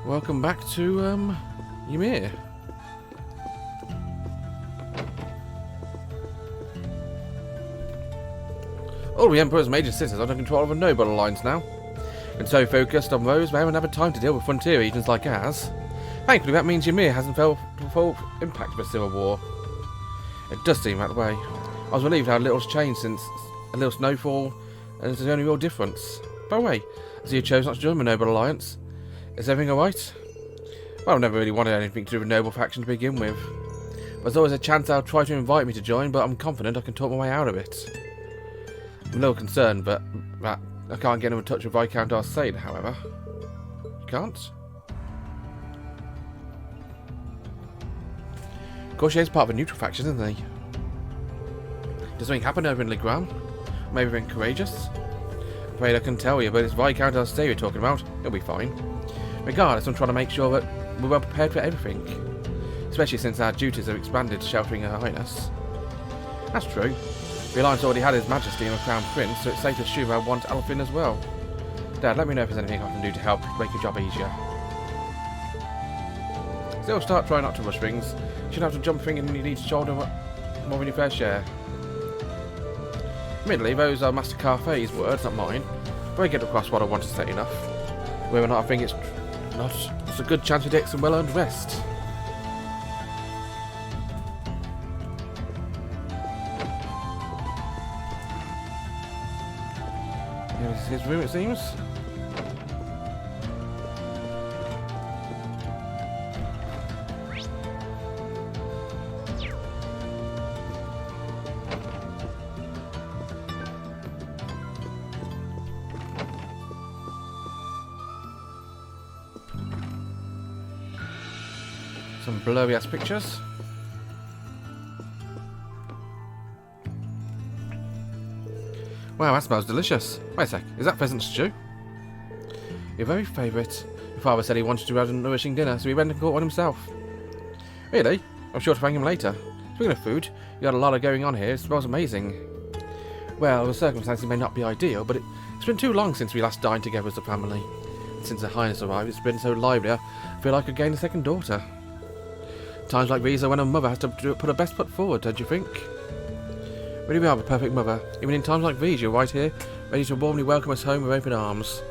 Welcome back to, Ymir. All the Emperor's major cities are under control of the noble alliance now. Been so focused on those, we haven't had time to deal with frontier regions like ours. Thankfully, that means Ymir hasn't felt the full impact of the Civil War. It does seem that way. I was relieved how little's changed since a little snowfall, and it's the only real difference. By the way, as you chose not to join the noble alliance, is everything alright? Well, I've never really wanted anything to do with noble faction to begin with. There's always a chance they'll try to invite me to join, but I'm confident I can talk my way out of it. I'm a little concerned, but that I can't get in touch with Viscount Arsene, however. You can't? Corsair's part of a neutral faction, isn't he? Does something happen over in Legram? Maybe being courageous? I'm afraid I can tell you, but it's Viscount Arsene you're talking about. He'll be fine. Regardless, I'm trying to make sure that we're well prepared for everything. Especially since our duties have expanded, sheltering Her Highness. That's true. The Alliance already had His Majesty and a Crown Prince, so it's safe to assume I want Alfin as well. Dad, let me know if there's anything I can do to help make your job easier. Still, start trying not to rush things. You shouldn't have to jump thinking you need to shoulder more than your fair share. Admittedly, those are Master Carfe's words, not mine. But I get across what I want to say enough. Whether or not I think it's a good chance to take some well-earned rest. Here's his room, it seems. Some blurry ass pictures. Wow, that smells delicious. Wait a sec, is that pheasant stew? Your very favourite. Your father said he wanted to have a nourishing dinner, so he went and caught one himself. Really? I'm sure to thank him later. Speaking of food, you had a lot of going on here. It smells amazing. Well, the circumstances may not be ideal, but it's been too long since we last dined together as a family. Since Her Highness arrived, it's been so lively, I feel like I gained a second daughter. Times like these are when a mother has to put her best foot forward, don't you think? Really, we are the perfect mother. Even in times like these, you're right here, ready to warmly welcome us home with open arms.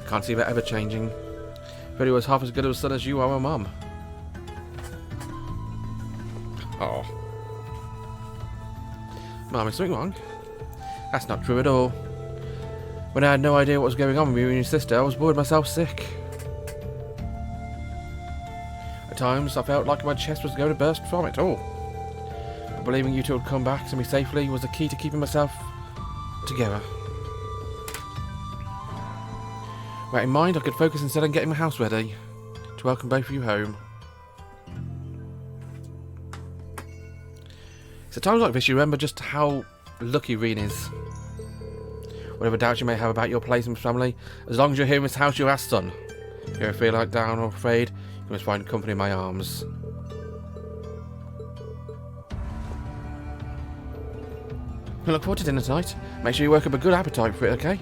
I can't see that ever changing. Really was half as good of a son as you are a mum. Oh. Mum, is something wrong? That's not true at all. When I had no idea what was going on with you and your sister, I was bored myself sick. At times, I felt like my chest was going to burst from it all. But believing you two would come back to me safely was the key to keeping myself together. With that in mind, I could focus instead on getting my house ready to welcome both of you home. It's at times like this you remember just how lucky Rean is. Whatever doubts you may have about your place in the family, as long as you're here in this house, you're our son. If you ever feel like down or afraid, you must find company in my arms. I look forward to dinner tonight. Make sure you work up a good appetite for it, okay?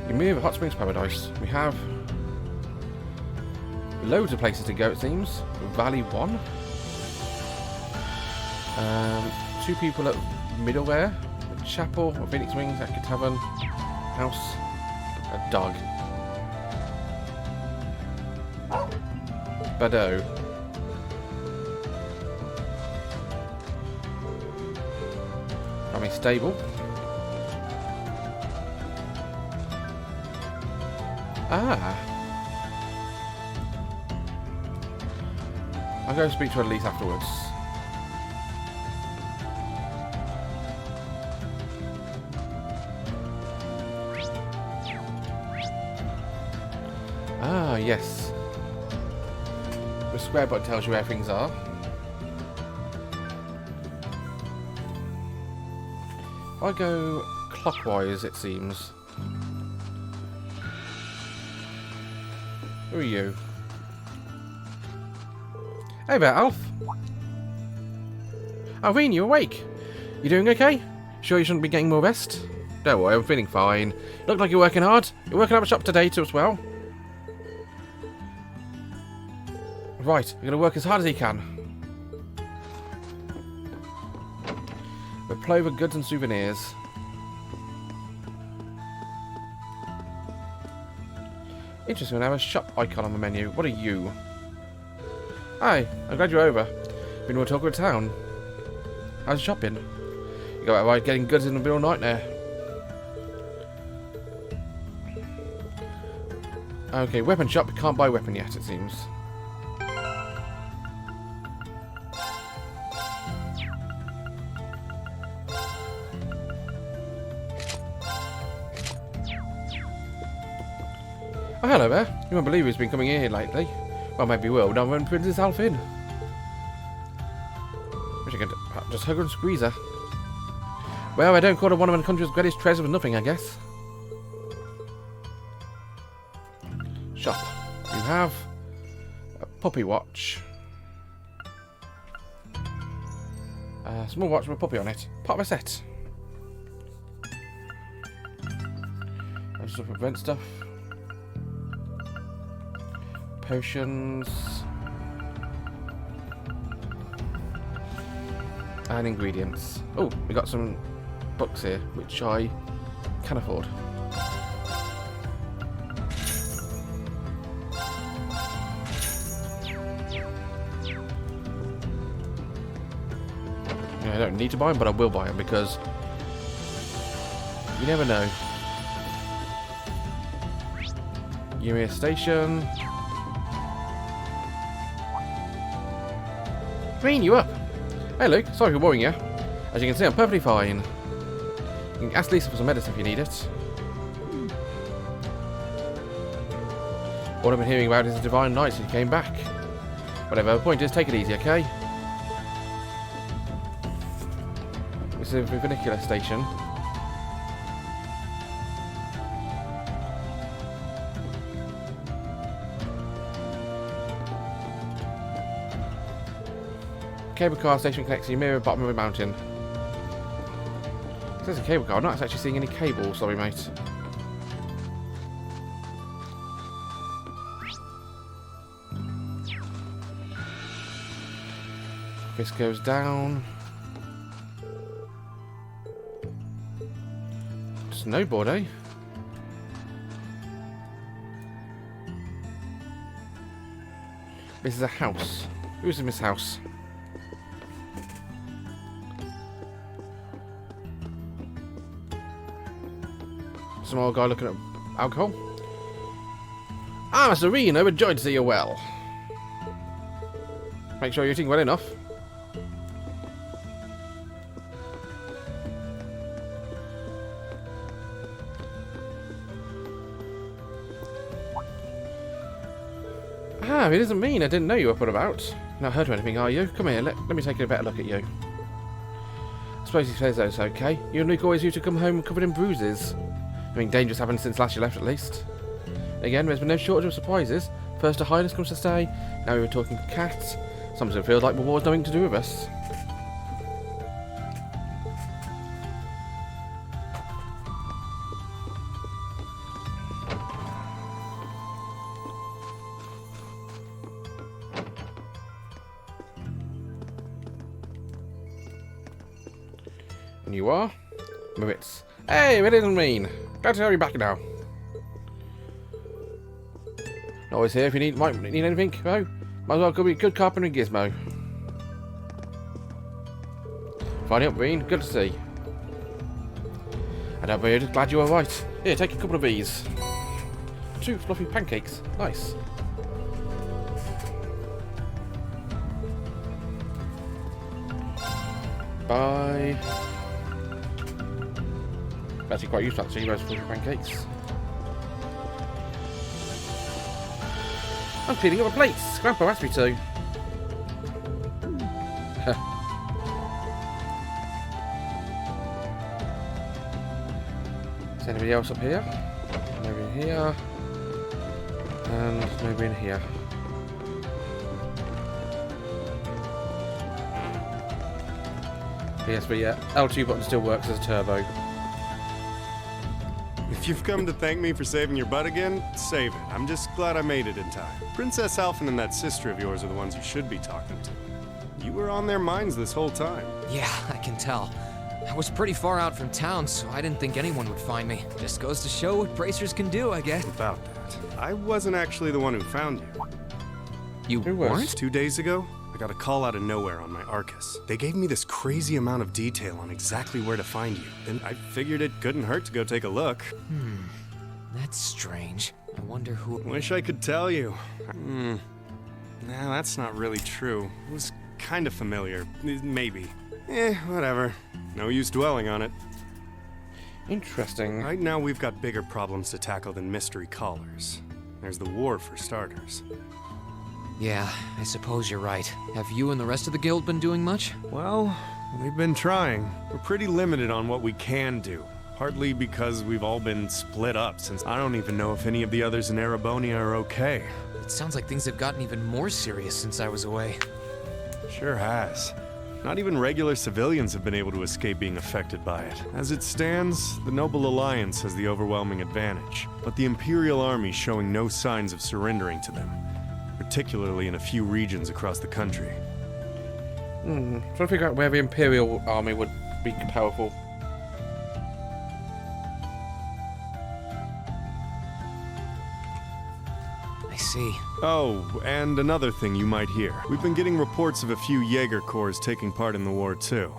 You move Hot Springs Paradise. We have loads of places to go, it seems. Valley 1. 2 people at Middleware. A chapel, a Phoenix Wings, Echo Tavern, house, a dog. Bado. Family stable. Ah. I'll go speak to Elise afterwards. Ah, yes. The square button tells you where things are. If I go clockwise, it seems. Who are you? Hey there, Alf. Oh, Rean, you awake? You doing okay? Sure you shouldn't be getting more rest? Don't worry, I'm feeling fine. You look like you're working hard. You're working up a shop today too as well. Right, you're going to work as hard as you can. With Plover goods and souvenirs. Interesting, we have a shop icon on the menu. What are you? Hi, I'm glad you're over. Been to talk with town. How's the shopping? You got it right getting goods in the middle of the night there. Okay, weapon shop. We can't buy a weapon yet, it seems. Oh, hello there. You won't believe who's been coming here lately. Well, maybe you will. Now when Princess Alf in. Wish I could just hug her and squeeze her. Well, I don't call her one of the country's greatest treasures with nothing, I guess. Shop. You have a puppy watch. A small watch with a puppy on it. Part of a set. That's stuff prevent stuff. Potions. And ingredients. Oh, we got some books here, which I can afford. Yeah, I don't need to buy them, but I will buy them because you never know. Ymir Station. Rean, you up? Hey Luke, sorry for worrying you. As you can see, I'm perfectly fine. You can ask Lisa for some medicine if you need it. All I've been hearing about is the Divine Knight since you came back. Whatever, the point is, take it easy, okay? This is the funicular station. Cable car station connects to Ymir at the bottom of the mountain. It says a cable car. I'm not actually seeing any cables, sorry mate. This goes down. Snowboard, eh? This is a house. Who's in this house? Some old guy looking at alcohol. Ah, Celine, I'm overjoyed to see you well. Make sure you're eating well enough. Ah, it doesn't mean I didn't know you were put about. Not hurt or anything, are you? Come here, let me take a better look at you. I suppose he says that's okay. You and Luke always used to come home covered in bruises. Nothing dangerous happened since last you left, at least. Again, there's been no shortage of surprises. First a Highness comes to stay, now we were talking to cats. Sometimes it feels like the war's nothing to do with us. And you are? Moritz. Hey, it isn't mean. Glad to have you back now. Always here if you might need anything, though. Might as well go be a good carpenter and gizmo. Fine up, Rean. Good to see. I don't worry, glad you're alright. Here, take a couple of these. 2 fluffy pancakes. Nice. Bye. Actually quite useful actually, those fluffy pancakes. I'm cleaning up my plates. Grandpa asked me to. Is anybody else up here? Nobody in here. And nobody in here. PSP, yeah. L2 button still works as a turbo. If you've come to thank me for saving your butt again, save it. I'm just glad I made it in time. Princess Alphen and that sister of yours are the ones you should be talking to. You were on their minds this whole time. Yeah, I can tell. I was pretty far out from town, so I didn't think anyone would find me. Just goes to show what bracers can do, I guess. About that, I wasn't actually the one who found you. You Who was? weren't? 2 days ago, I got a call out of nowhere on my Arcus. They gave me this crazy amount of detail on exactly where to find you, and I figured it couldn't hurt to go take a look. That's strange. I wonder who... Wish I could tell you. Nah, that's not really true. It was kind of familiar. Maybe. Whatever. No use dwelling on it. Interesting. Right now, we've got bigger problems to tackle than mystery callers. There's the war, for starters. Yeah, I suppose you're right. Have you and the rest of the guild been doing much? Well, we've been trying. We're pretty limited on what we can do. Partly because we've all been split up since I don't even know if any of the others in Erebonia are okay. It sounds like things have gotten even more serious since I was away. Sure has. Not even regular civilians have been able to escape being affected by it. As it stands, the Noble Alliance has the overwhelming advantage, but the Imperial Army showing no signs of surrendering to them, particularly in a few regions across the country. Trying to figure out where the Imperial Army would be powerful. I see. Oh, and another thing you might hear. We've been getting reports of a few Jaeger corps taking part in the war too.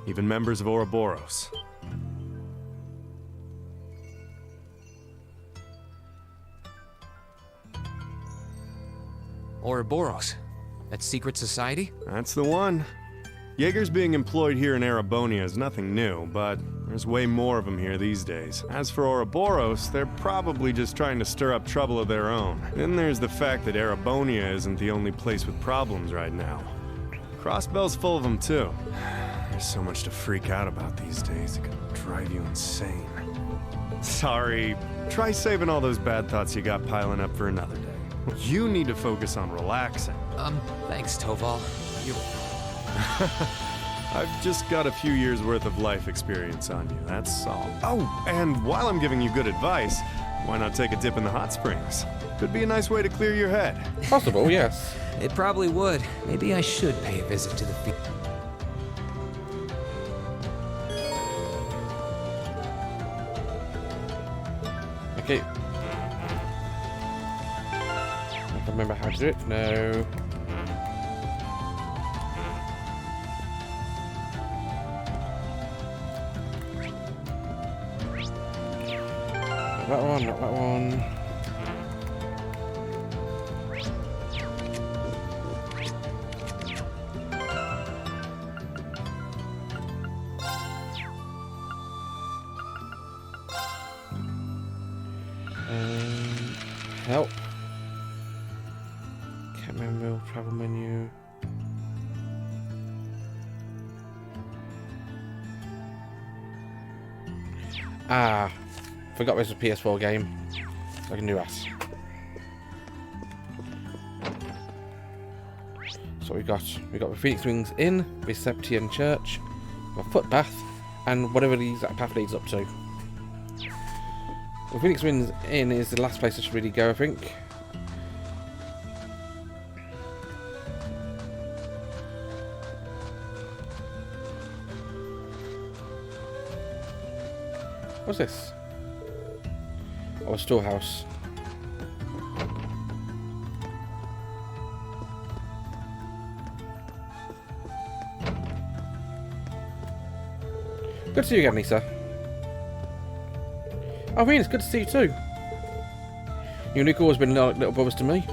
Even members of Ouroboros. Ouroboros. That secret society? That's the one. Jaegers being employed here in Erebonia is nothing new, but there's way more of them here these days. As for Ouroboros, they're probably just trying to stir up trouble of their own. Then there's the fact that Erebonia isn't the only place with problems right now. Crossbell's full of them too. There's so much to freak out about these days, it could drive you insane. Sorry, try saving all those bad thoughts you got piling up for another day. You need to focus on relaxing. Thanks, Toval. You're... I've just got a few years worth of life experience on you, that's all. Oh, and while I'm giving you good advice, why not take a dip in the hot springs? Could be a nice way to clear your head. Possible, yes. It probably would. Maybe I should pay a visit to the field. Okay. I can remember how to do it. No. Not that one, not that one. Help. Can't remember travel menu. Ah, forgot this was a PS4 game, so I can do that. So we got the Phoenix Wings Inn, the Septian Church, the footpath, and whatever that path leads up to. The Phoenix Wings Inn is the last place I should really go, I think. What's this? Oh, a storehouse. Good to see you again, Lisa. Oh, Rean, it's good to see you too. You and Nick always been like little brothers to me.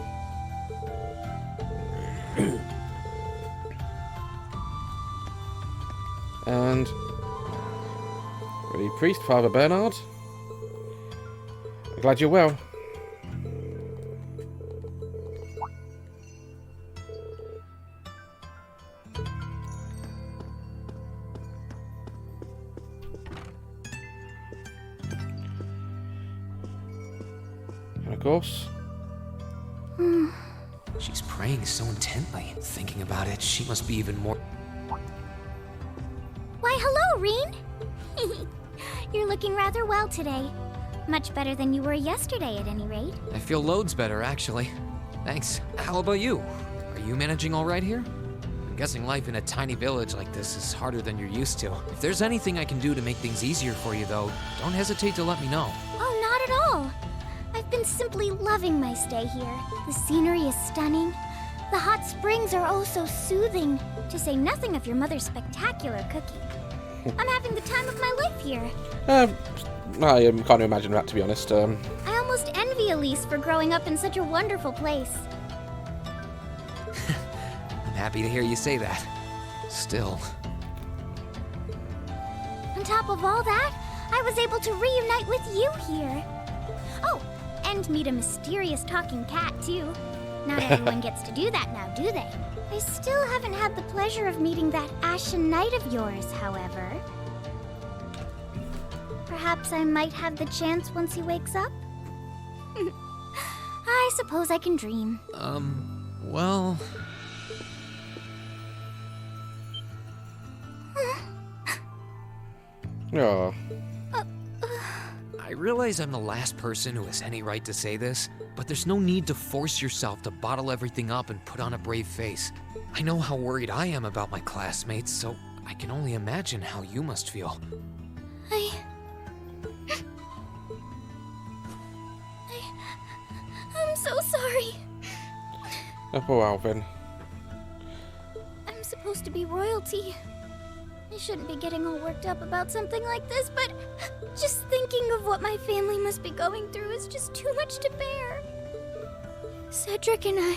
And the priest, Father Bernard. I'm glad you're well. And of course. She's praying so intently. Thinking about it, she must be even more... hello, Rean. You're looking rather well today. Much better than you were yesterday, at any rate. I feel loads better, actually. Thanks. How about you? Are you managing all right here? I'm guessing life in a tiny village like this is harder than you're used to. If there's anything I can do to make things easier for you, though, don't hesitate to let me know. Oh, not at all. I've been simply loving my stay here. The scenery is stunning. The hot springs are oh so soothing, to say nothing of your mother's spectacular cooking. I'm having the time of my life here. I can't imagine that, to be honest. I almost envy Elise for growing up in such a wonderful place. I'm happy to hear you say that. Still. On top of all that, I was able to reunite with you here. Oh, and meet a mysterious talking cat, too. Not everyone gets to do that now, do they? I still haven't had the pleasure of meeting that Ashen Knight of yours, however. Perhaps I might have the chance once he wakes up? I suppose I can dream. Well... Oh. I realize I'm the last person who has any right to say this, but there's no need to force yourself to bottle everything up and put on a brave face. I know how worried I am about my classmates, so I can only imagine how you must feel. I'm so sorry. Oh, poor Alvin. I'm supposed to be royalty. I shouldn't be getting all worked up about something like this, but just thinking of what my family must be going through is just too much to bear. Cedric and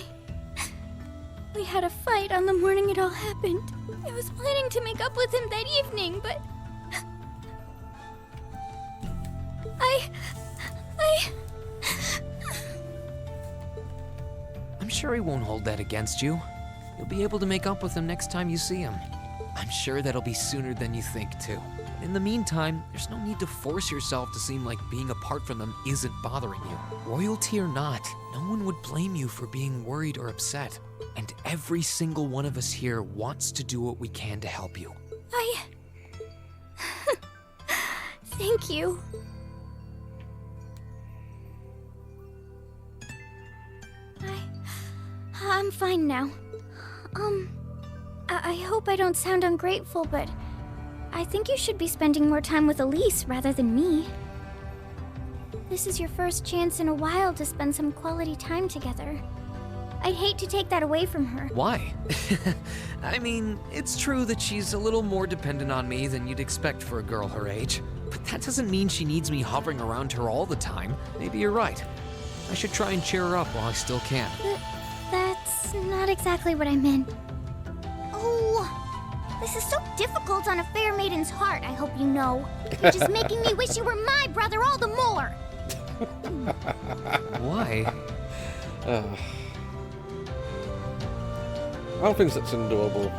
we had a fight on the morning it all happened. I was planning to make up with him that evening, but I'm sure he won't hold that against you. You'll be able to make up with him next time you see him. I'm sure that'll be sooner than you think, too. In the meantime, there's no need to force yourself to seem like being apart from them isn't bothering you. Royalty or not, no one would blame you for being worried or upset. And every single one of us here wants to do what we can to help you. Thank you. I'm fine now. I hope I don't sound ungrateful, but I think you should be spending more time with Elise rather than me. This is your first chance in a while to spend some quality time together. I'd hate to take that away from her. Why? I mean, it's true that she's a little more dependent on me than you'd expect for a girl her age. But that doesn't mean she needs me hovering around her all the time. Maybe you're right. I should try and cheer her up while I still can. That's not exactly what I meant. Oh, this is so difficult on a fair maiden's heart, I hope you know. Which is making me wish you were my brother all the more. Why? I think that's adorable.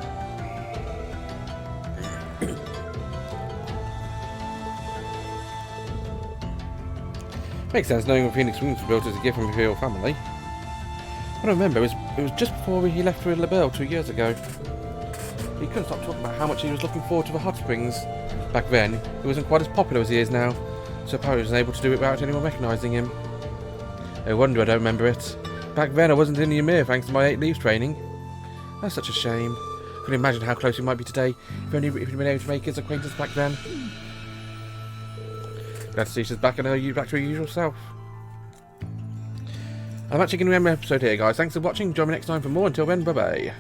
Makes sense knowing what Phoenix Wings were built as a gift from the Imperial family. What I remember it was just before he left for LaBelle 2 years ago. He couldn't stop talking about how much he was looking forward to the hot springs. Back then, he wasn't quite as popular as he is now, so apparently he was able to do it without anyone recognising him. No wonder I don't remember it. Back then I wasn't in Ymir thanks to my 8 leaves training. That's such a shame. Couldn't imagine how close we might be today if only we'd been able to make his acquaintance back then. Glad to see she's back to her usual self. I'm actually going to end my episode here, guys. Thanks for watching. Join me next time for more. Until then, bye-bye.